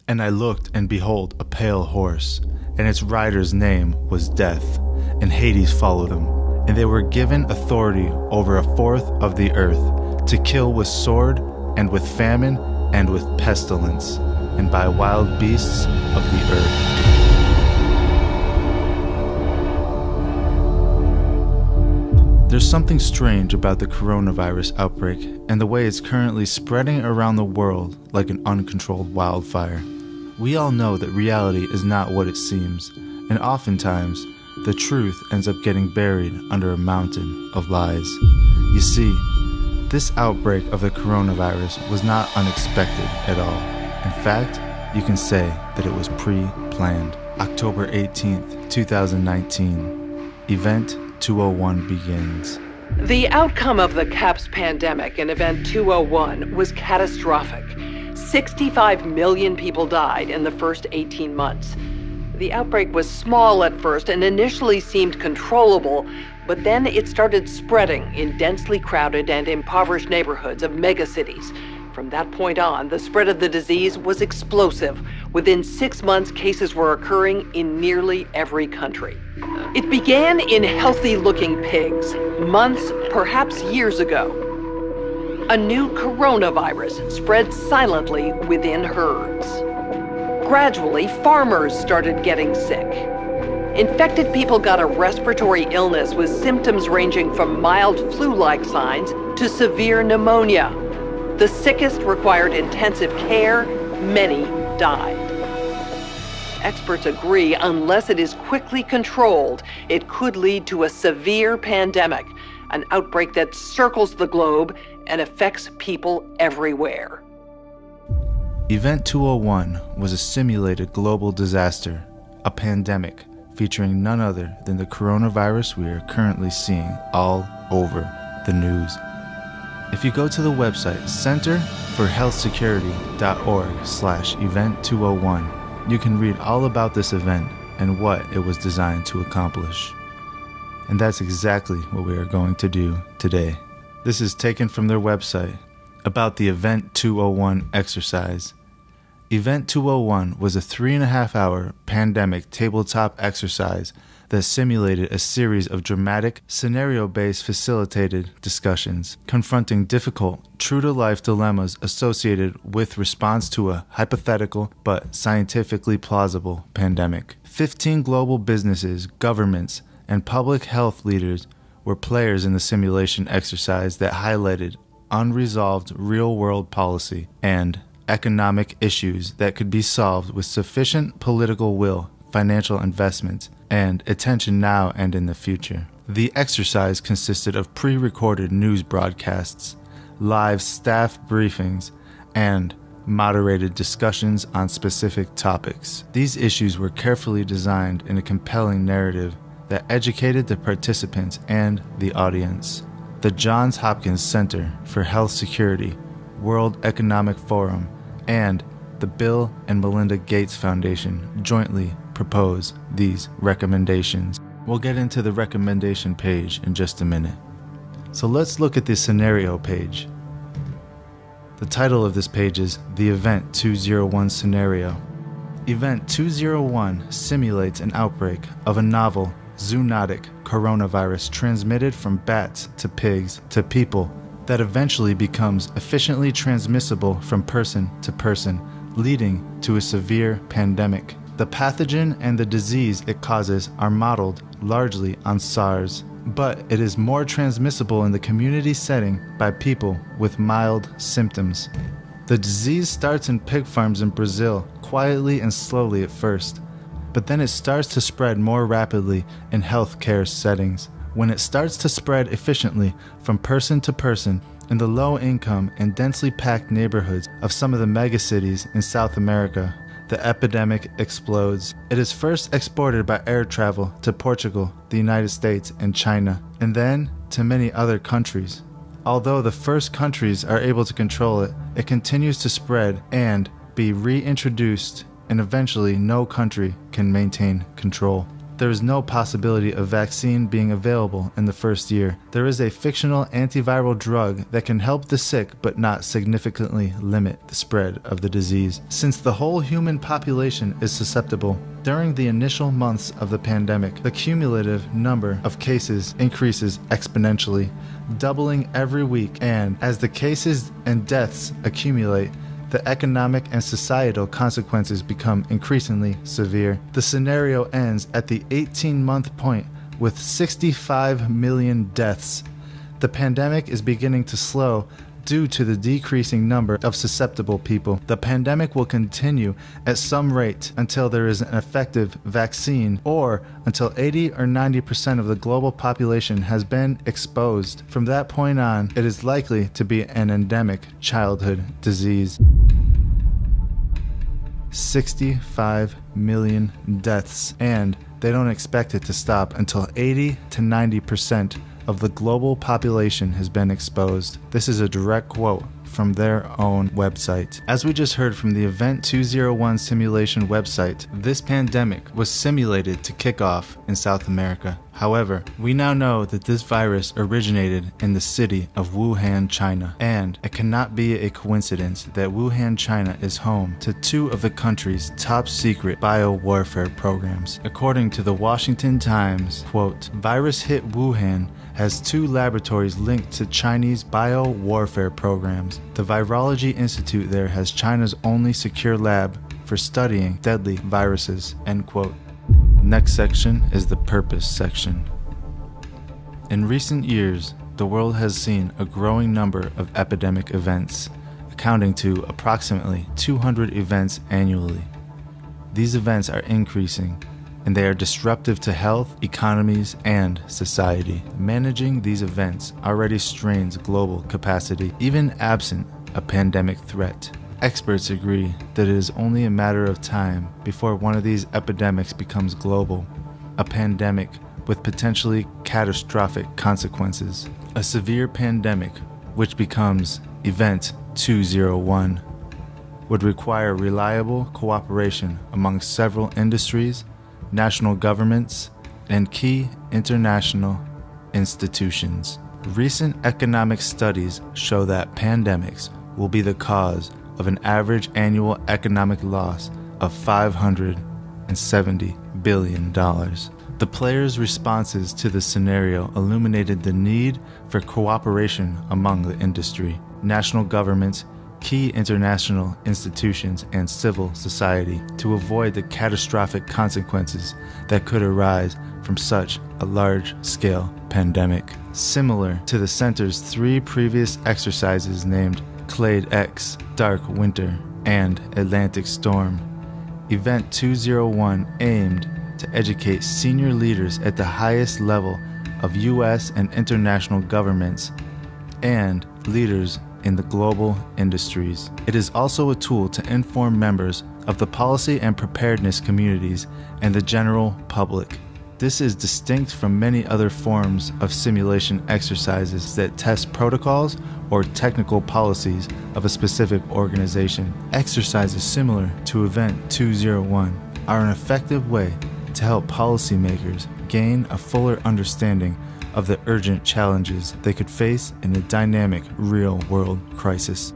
And I looked, and behold, a pale horse, and its rider's name was Death, and Hades followed him. And they were given authority over a fourth of the earth, to kill with sword, and with famine, and with pestilence, and by wild beasts of the earth. There's something strange about the coronavirus outbreak and the way it's currently spreading around the world like an uncontrolled wildfire. We all know that reality is not what it seems, and oftentimes, the truth ends up getting buried under a mountain of lies. You see, this outbreak of the coronavirus was not unexpected at all. In fact, you can say that it was pre-planned. October 18th, 2019, Event 201 begins. The outcome of the CAPS pandemic in Event 201 was catastrophic. 65 million people died in the first 18 months. The outbreak was small at first and initially seemed controllable, but then it started spreading in densely crowded and impoverished neighborhoods of megacities. From that point on, the spread of the disease was explosive. Within 6 months, cases were occurring in nearly every country. It began in healthy-looking pigs, months, perhaps years ago. A new coronavirus spread silently within herds. Gradually, farmers started getting sick. Infected people got a respiratory illness with symptoms ranging from mild flu-like signs to severe pneumonia. The sickest required intensive care. Many died. Experts agree, unless it is quickly controlled, it could lead to a severe pandemic, an outbreak that circles the globe and affects people everywhere. Event 201 was a simulated global disaster, a pandemic featuring none other than the coronavirus we are currently seeing all over the news. If you go to the website centerforhealthsecurity.org/event201, you can read all about this event and what it was designed to accomplish. And that's exactly what we are going to do today. This is taken from their website about the Event 201 exercise. Event 201 was a 3.5-hour pandemic tabletop exercise that simulated a series of dramatic, scenario-based facilitated discussions confronting difficult, true-to-life dilemmas associated with response to a hypothetical but scientifically plausible pandemic. 15 global businesses, governments, and public health leaders were players in the simulation exercise that highlighted unresolved real-world policy and economic issues that could be solved with sufficient political will, financial investments, and attention now and in the future. The exercise consisted of pre-recorded news broadcasts, live staff briefings, and moderated discussions on specific topics. These issues were carefully designed in a compelling narrative that educated the participants and the audience. The Johns Hopkins Center for Health Security, World Economic Forum, and the Bill and Melinda Gates Foundation jointly propose these recommendations. We'll get into the recommendation page in just a minute. So let's look at the scenario page. The title of this page is The Event 201 Scenario. Event 201 simulates an outbreak of a novel zoonotic coronavirus transmitted from bats to pigs to people that eventually becomes efficiently transmissible from person to person, leading to a severe pandemic. The pathogen and the disease it causes are modeled largely on SARS, but it is more transmissible in the community setting by people with mild symptoms. The disease starts in pig farms in Brazil, quietly and slowly at first, but then it starts to spread more rapidly in healthcare settings. When it starts to spread efficiently from person to person in the low-income and densely packed neighborhoods of some of the megacities in South America, the epidemic explodes. It is first exported by air travel to Portugal, the United States, and China, and then to many other countries. Although the first countries are able to control it, it continues to spread and be reintroduced, and eventually no country can maintain control. There is no possibility of vaccine being available in the first year. There is a fictional antiviral drug that can help the sick but not significantly limit the spread of the disease, since the whole human population is susceptible. During the initial months of the pandemic, the cumulative number of cases increases exponentially, doubling every week, and as the cases and deaths accumulate, the economic and societal consequences become increasingly severe. The scenario ends at the 18-month point with 65 million deaths. The pandemic is beginning to slow due to the decreasing number of susceptible people. The pandemic will continue at some rate until there is an effective vaccine or until 80 or 90% of the global population has been exposed. From that point on, it is likely to be an endemic childhood disease. 65 million deaths, and they don't expect it to stop until 80 to 90% of the global population has been exposed. This is a direct quote from their own website. As we just heard from the Event 201 simulation website, this pandemic was simulated to kick off in South America. However, we now know that this virus originated in the city of Wuhan, China, and it cannot be a coincidence that Wuhan, China is home to two of the country's top secret biowarfare programs. According to the Washington Times, quote, "Virus hit Wuhan has two laboratories linked to Chinese biowarfare programs. The Virology Institute there has China's only secure lab for studying deadly viruses," end quote. Next section is the purpose section. In recent years, the world has seen a growing number of epidemic events, accounting to approximately 200 events annually. These events are increasing, and they are disruptive to health, economies, and society. Managing these events already strains global capacity, even absent a pandemic threat. Experts agree that it is only a matter of time before one of these epidemics becomes global, a pandemic with potentially catastrophic consequences. A severe pandemic, which becomes Event 201, would require reliable cooperation among several industries, national governments, and key international institutions. Recent economic studies show that pandemics will be the cause of an average annual economic loss of $570 billion. The players' responses to the scenario illuminated the need for cooperation among the industry, national governments, key international institutions, and civil society to avoid the catastrophic consequences that could arise from such a large-scale pandemic. Similar to the Center's three previous exercises named Clade X, Dark Winter, and Atlantic Storm, Event 201 aimed to educate senior leaders at the highest level of U.S. and international governments and leaders in the global industries. It is also a tool to inform members of the policy and preparedness communities and the general public. This is distinct from many other forms of simulation exercises that test protocols or technical policies of a specific organization. Exercises similar to Event 201 are an effective way to help policymakers gain a fuller understanding of the urgent challenges they could face in a dynamic real-world crisis.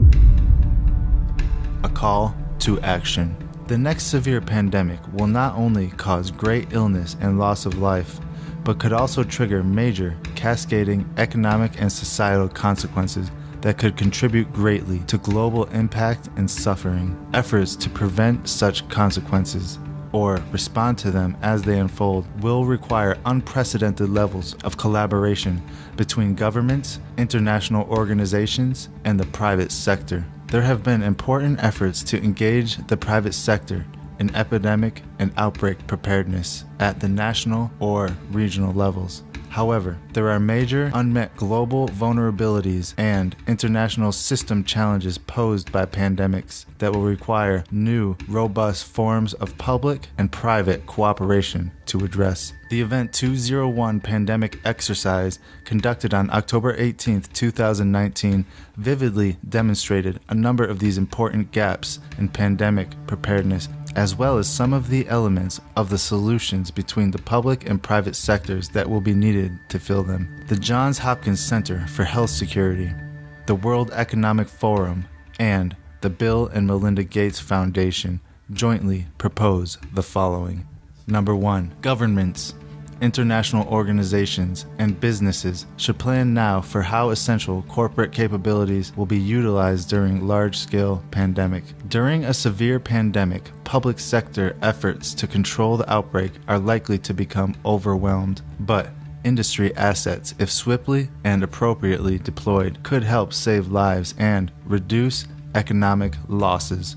A call to action. The next severe pandemic will not only cause great illness and loss of life, but could also trigger major, cascading economic and societal consequences that could contribute greatly to global impact and suffering. Efforts to prevent such consequences or respond to them as they unfold will require unprecedented levels of collaboration between governments, international organizations, and the private sector. There have been important efforts to engage the private sector in epidemic and outbreak preparedness at the national or regional levels. However, there are major unmet global vulnerabilities and international system challenges posed by pandemics that will require new, robust forms of public and private cooperation to address. The Event 201 pandemic exercise conducted on October 18, 2019, vividly demonstrated a number of these important gaps in pandemic preparedness. as well as some of the elements of the solutions between the public and private sectors that will be needed to fill them. The Johns Hopkins Center for Health Security, the World Economic Forum, and the Bill and Melinda Gates Foundation jointly propose the following. Number 1, governments, international organizations, and businesses should plan now for how essential corporate capabilities will be utilized during large-scale pandemic. During a severe pandemic, public sector efforts to control the outbreak are likely to become overwhelmed, but industry assets, if swiftly and appropriately deployed, could help save lives and reduce economic losses.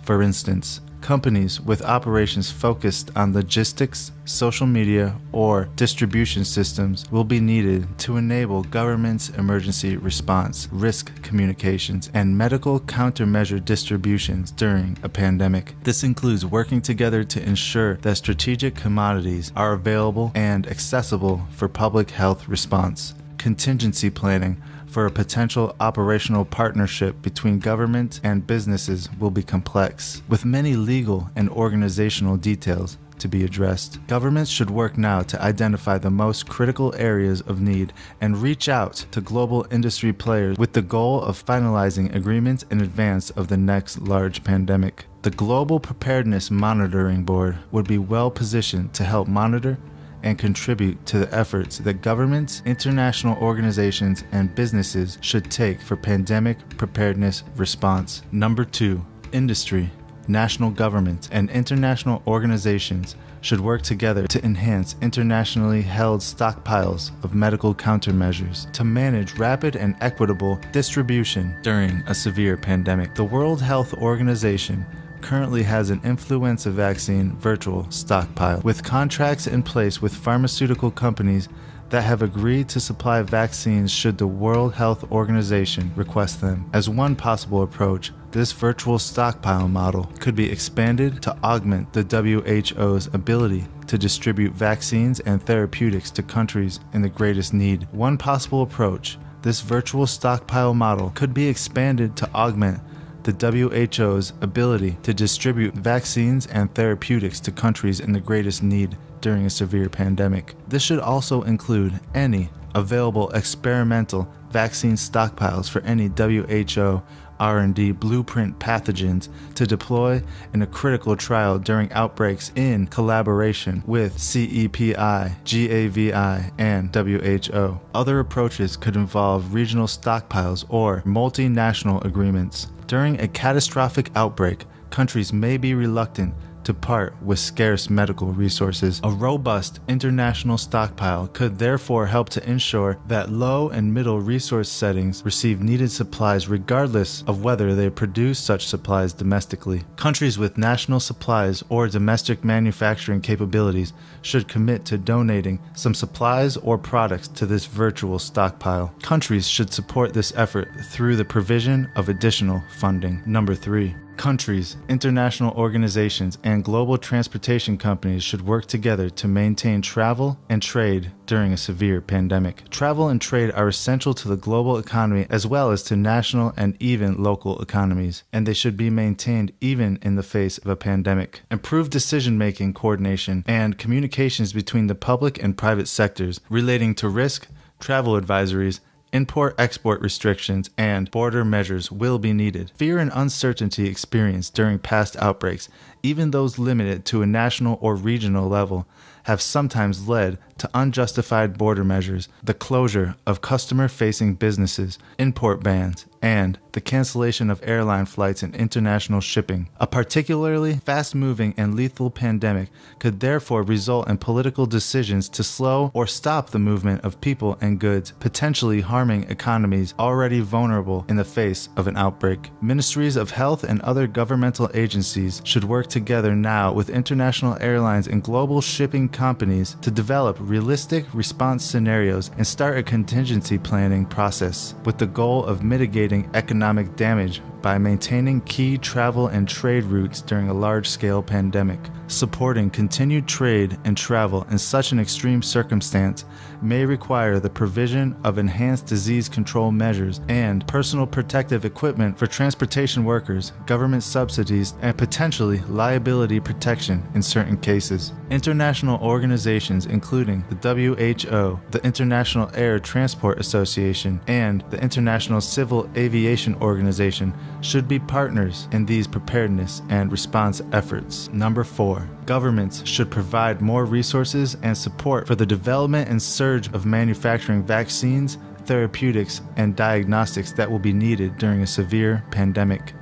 For instance, companies with operations focused on logistics, social media, or distribution systems will be needed to enable government's emergency response, risk communications, and medical countermeasure distributions during a pandemic. This includes working together to ensure that strategic commodities are available and accessible for public health response. Contingency planning for a potential operational partnership between government and businesses will be complex, with many legal and organizational details to be addressed. Governments should work now to identify the most critical areas of need and reach out to global industry players with the goal of finalizing agreements in advance of the next large pandemic. The Global Preparedness Monitoring Board would be well positioned to help monitor and contribute to the efforts that governments, international organizations, and businesses should take for pandemic preparedness response. Number 2, industry, national governments, and international organizations should work together to enhance internationally held stockpiles of medical countermeasures to manage rapid and equitable distribution during a severe pandemic. The World Health Organization currently has an influenza vaccine virtual stockpile, with contracts in place with pharmaceutical companies that have agreed to supply vaccines should the World Health Organization request them. As one possible approach, this virtual stockpile model could be expanded to augment the WHO's ability to distribute vaccines and therapeutics to countries in the greatest need. One possible approach, this virtual stockpile model could be expanded to augment the WHO's ability to distribute vaccines and therapeutics to countries in the greatest need during a severe pandemic. This should also include any available experimental vaccine stockpiles for any WHO R&D blueprint pathogens to deploy in a critical trial during outbreaks in collaboration with CEPI, GAVI, and WHO. Other approaches could involve regional stockpiles or multinational agreements. During a catastrophic outbreak, countries may be reluctant to part with scarce medical resources. A robust international stockpile could therefore help to ensure that low and middle resource settings receive needed supplies regardless of whether they produce such supplies domestically. Countries with national supplies or domestic manufacturing capabilities should commit to donating some supplies or products to this virtual stockpile. Countries should support this effort through the provision of additional funding. Number 3. Countries, international organizations, and global transportation companies should work together to maintain travel and trade during a severe pandemic. Travel and trade are essential to the global economy as well as to national and even local economies, and they should be maintained even in the face of a pandemic. Improved decision-making coordination and communications between the public and private sectors relating to risk, travel advisories, import-export restrictions, and border measures will be needed. Fear and uncertainty experienced during past outbreaks, even those limited to a national or regional level, have sometimes led to unjustified border measures, the closure of customer-facing businesses, import bans, and the cancellation of airline flights and international shipping. A particularly fast-moving and lethal pandemic could therefore result in political decisions to slow or stop the movement of people and goods, potentially harming economies already vulnerable in the face of an outbreak. Ministries of health and other governmental agencies should work together now with international airlines and global shipping companies to develop realistic response scenarios and start a contingency planning process with the goal of mitigating economic damage by maintaining key travel and trade routes during a large-scale pandemic. Supporting continued trade and travel in such an extreme circumstance may require the provision of enhanced disease control measures and personal protective equipment for transportation workers, government subsidies, and potentially liability protection in certain cases. International organizations including the WHO, the International Air Transport Association, and the International Civil Aviation Organization should be partners in these preparedness and response efforts. Number 4. Governments should provide more resources and support for the development and surge of manufacturing vaccines, therapeutics, and diagnostics that will be needed during a severe pandemic.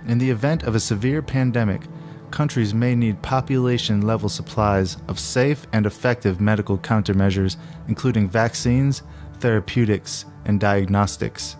In the event of a severe pandemic, countries may need population-level supplies of safe and effective medical countermeasures, including vaccines, therapeutics, and diagnostics.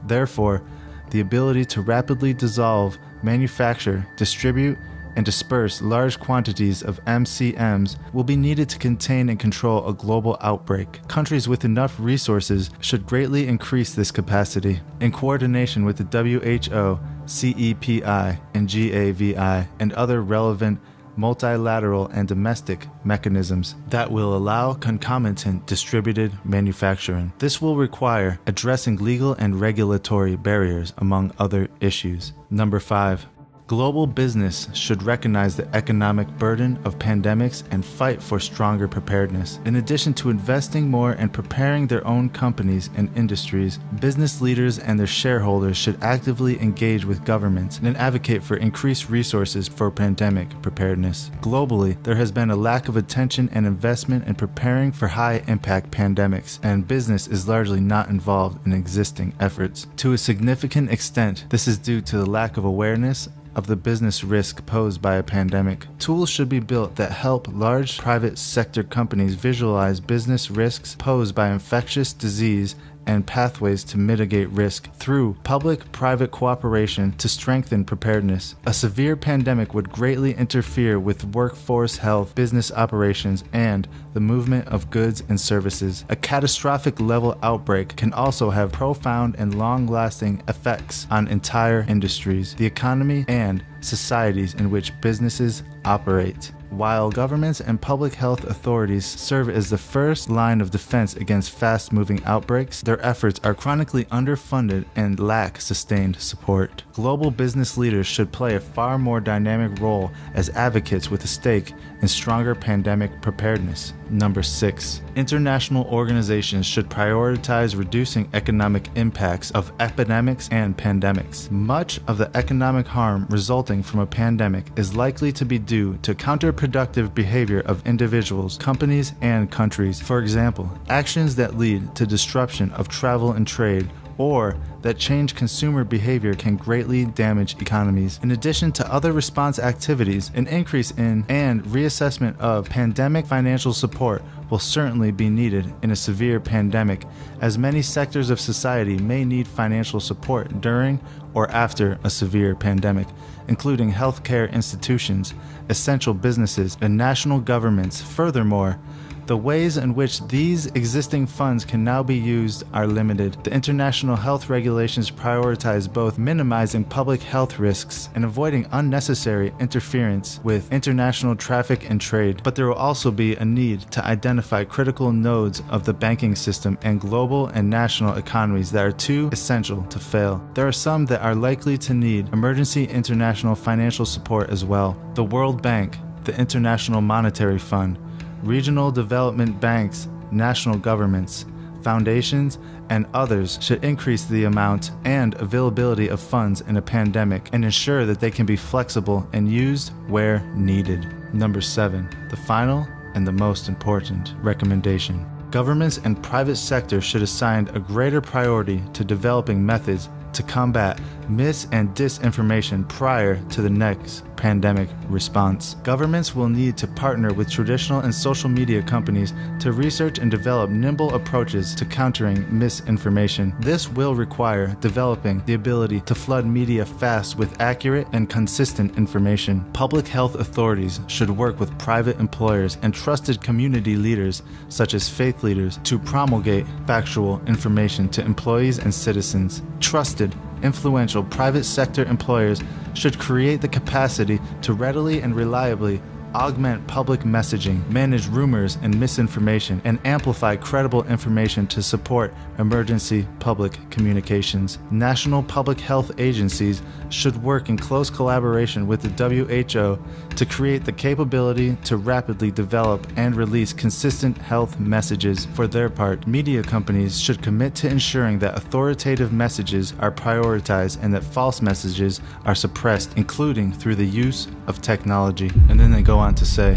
Therefore, the ability to rapidly dissolve, manufacture, distribute, and disperse large quantities of MCMs will be needed to contain and control a global outbreak. Countries with enough resources should greatly increase this capacity in coordination with the WHO, CEPI, and GAVI, and other relevant multilateral and domestic mechanisms that will allow concomitant distributed manufacturing. This will require addressing legal and regulatory barriers, among other issues. Number 5. Global business should recognize the economic burden of pandemics and fight for stronger preparedness. In addition to investing more and preparing their own companies and industries, business leaders and their shareholders should actively engage with governments and advocate for increased resources for pandemic preparedness. Globally, there has been a lack of attention and investment in preparing for high-impact pandemics, and business is largely not involved in existing efforts. To a significant extent, this is due to the lack of awareness of the business risk posed by a pandemic. Tools should be built that help large private sector companies visualize business risks posed by infectious disease and pathways to mitigate risk through public-private cooperation to strengthen preparedness. A severe pandemic would greatly interfere with workforce health, business operations, and the movement of goods and services. A catastrophic level outbreak can also have profound and long-lasting effects on entire industries, the economy, and societies in which businesses operate. While governments and public health authorities serve as the first line of defense against fast-moving outbreaks, their efforts are chronically underfunded and lack sustained support. Global business leaders should play a far more dynamic role as advocates with a stake in stronger pandemic preparedness. Number 6. International organizations should prioritize reducing economic impacts of epidemics and pandemics. Much of the economic harm resulting from a pandemic is likely to be due to counterproductive behavior of individuals, companies, and countries. For example, actions that lead to disruption of travel and trade or that change consumer behavior can greatly damage economies. In addition to other response activities, an increase in and reassessment of pandemic financial support will certainly be needed in a severe pandemic, as many sectors of society may need financial support during or after a severe pandemic, including healthcare institutions, essential businesses, and national governments. Furthermore, the ways in which these existing funds can now be used are limited. The international health regulations prioritize both minimizing public health risks and avoiding unnecessary interference with international traffic and trade, but there will also be a need to identify critical nodes of the banking system and global and national economies that are too essential to fail. There are some that are likely to need emergency international financial support as well. The World Bank, the International Monetary Fund, regional development banks, national governments, foundations, and others should increase the amount and availability of funds in a pandemic and ensure that they can be flexible and used where needed. Number 7, the final and the most important recommendation. Governments and private sector should assign a greater priority to developing methods to combat mis- and disinformation prior to the next pandemic response. Governments will need to partner with traditional and social media companies to research and develop nimble approaches to countering misinformation. This will require developing the ability to flood media fast with accurate and consistent information. Public health authorities should work with private employers and trusted community leaders, such as faith leaders, to promulgate factual information to employees and citizens. Trusted, influential private sector employers should create the capacity to readily and reliably augment public messaging, manage rumors and misinformation, and amplify credible information to support emergency public communications. National public health agencies should work in close collaboration with the WHO to create the capability to rapidly develop and release consistent health messages. For their part, media companies should commit to ensuring that authoritative messages are prioritized and that false messages are suppressed, including through the use of technology. And then they go on to say,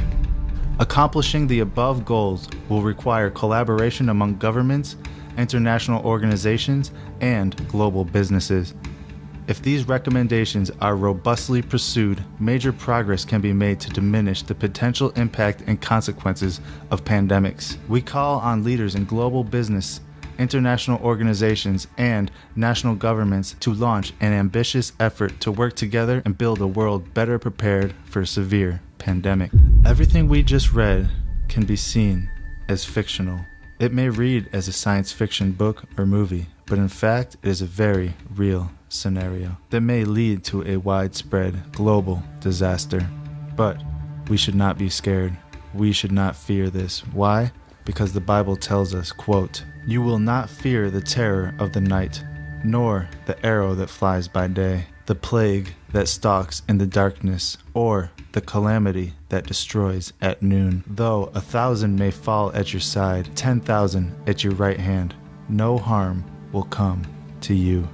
accomplishing the above goals will require collaboration among governments, international organizations, and global businesses. If these recommendations are robustly pursued, major progress can be made to diminish the potential impact and consequences of pandemics. We call on leaders in global business, international organizations, and national governments to launch an ambitious effort to work together and build a world better prepared for a severe pandemic. Everything we just read can be seen as fictional. It may read as a science fiction book or movie, but in fact, it is a very real scenario that may lead to a widespread global disaster. But we should not be scared. We should not fear this. Why? Because the Bible tells us, quote, "You will not fear the terror of the night, nor the arrow that flies by day, the plague that stalks in the darkness, or the calamity that destroys at noon. Though 1,000 may fall at your side, 10,000 at your right hand, no harm will come to you."